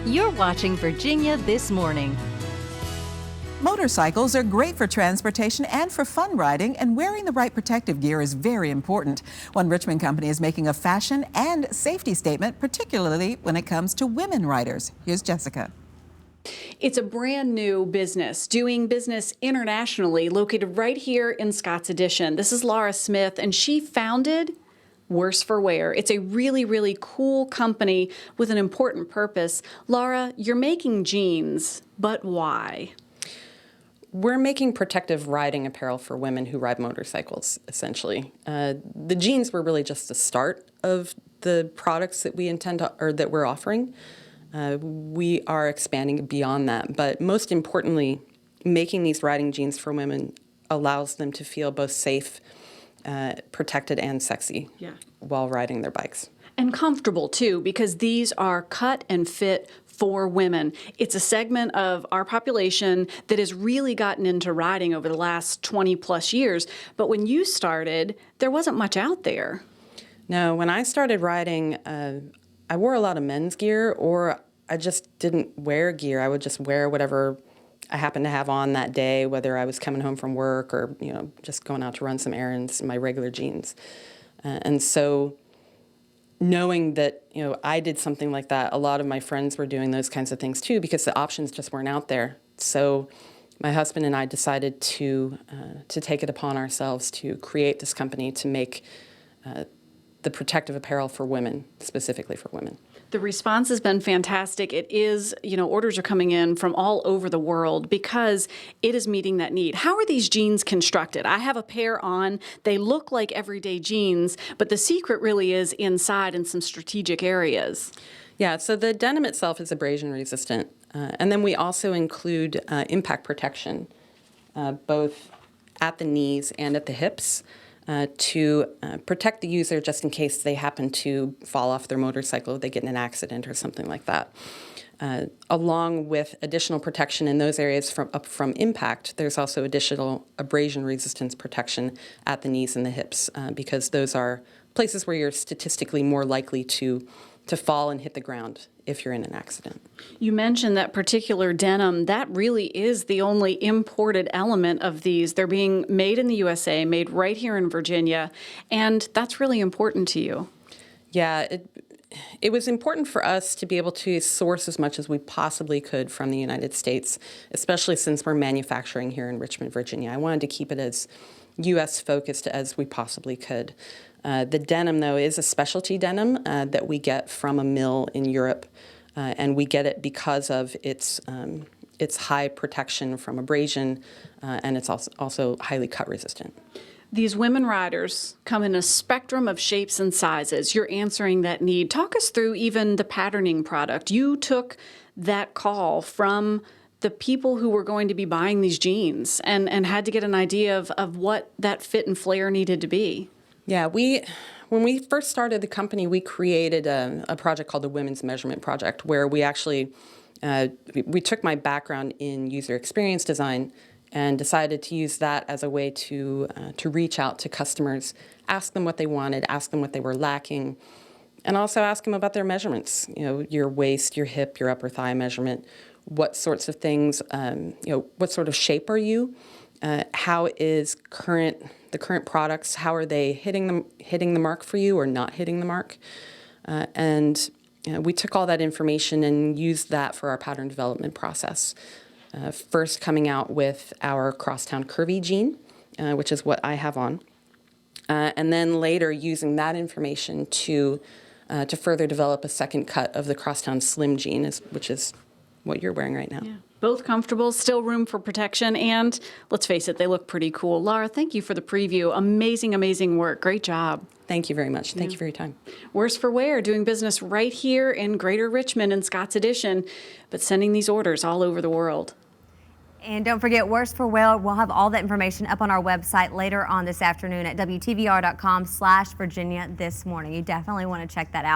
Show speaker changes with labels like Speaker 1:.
Speaker 1: You're watching Virginia This Morning.
Speaker 2: Motorcycles are great for transportation and for fun riding, and wearing the right protective gear is very important. One Richmond company is making a fashion and safety statement, particularly when it comes to women riders. Here's Jessica.
Speaker 3: It's a brand new business, doing business internationally, located right here in Scott's Addition. This is Laura Smith, and she founded Worse for Wear. It's a really, really cool company with an important purpose. Laura, you're making jeans, but why?
Speaker 4: We're making protective riding apparel for women who ride motorcycles, essentially. The jeans were really just the start of the products that we intend to, or that we're offering. We are expanding beyond that, but most importantly, making these riding jeans for women allows them to feel both safe, protected, and sexy while riding their bikes.
Speaker 3: And comfortable too, because these are cut and fit for women. It's a segment of our population that has really gotten into riding over the last 20 plus years. But when you started, there wasn't much out there.
Speaker 4: No, when I started riding, I wore a lot of men's gear, or I just didn't wear gear. I would just wear whatever I happened to have on that day, whether I was coming home from work or just going out to run some errands in my regular jeans. And so knowing that I did something like that, a lot of my friends were doing those kinds of things too, because the options just weren't out there. So my husband and I decided to take it upon ourselves to create this company to make the protective apparel for women, specifically for women.
Speaker 3: The response has been fantastic. It is, orders are coming in from all over the world because it is meeting that need. How are these jeans constructed? I have a pair on. They look like everyday jeans, but the secret really is inside in some strategic areas.
Speaker 4: Yeah, so the denim itself is abrasion resistant. And then we also include impact protection, both at the knees and at the hips. To protect the user just in case they happen to fall off their motorcycle, they get in an accident or something like that. Along with additional protection in those areas from impact, there's also additional abrasion resistance protection at the knees and the hips, because those are places where you're statistically more likely to fall and hit the ground if you're in an accident.
Speaker 3: You mentioned that particular denim. That really is the only imported element of these. They're being made in the USA, made right here in Virginia, and that's really important to you.
Speaker 4: Yeah, it was important for us to be able to source as much as we possibly could from the United States, especially since we're manufacturing here in Richmond, Virginia. I wanted to keep it as U.S. focused as we possibly could. The denim, though, is a specialty denim that we get from a mill in Europe, and we get it because of its high protection from abrasion, and it's also highly cut resistant.
Speaker 3: These women riders come in a spectrum of shapes and sizes. You're answering that need. Talk us through even the patterning product. You took that call from the people who were going to be buying these jeans and had to get an idea of what that fit and flare needed to be. Yeah,
Speaker 4: when we first started the company, we created a project called the Women's Measurement Project, where we actually we took my background in user experience design and decided to use that as a way to reach out to customers, ask them what they wanted, ask them what they were lacking, and also ask them about their measurements. Your waist, your hip, your upper thigh measurement, what sorts of things, what sort of shape are you? How is the current products, how are they hitting the mark for you or not hitting the mark? And we took all that information and used that for our pattern development process. First coming out with our crosstown curvy jean, which is what I have on. And then later using that information to further develop a second cut of the crosstown slim jean, which is what you're wearing right now.
Speaker 3: Yeah. Both comfortable, still room for protection, and let's face it, they look pretty cool. Laura, thank you for the preview. Amazing, amazing work. Great job.
Speaker 4: Thank you very much. Thank you for your time.
Speaker 3: Worse for Wear, doing business right here in Greater Richmond in Scott's Addition, but sending these orders all over the world.
Speaker 5: And don't forget, Worse for Wear, we'll have all that information up on our website later on this afternoon at WTVR.com/Virginia This Morning. You definitely want to check that out.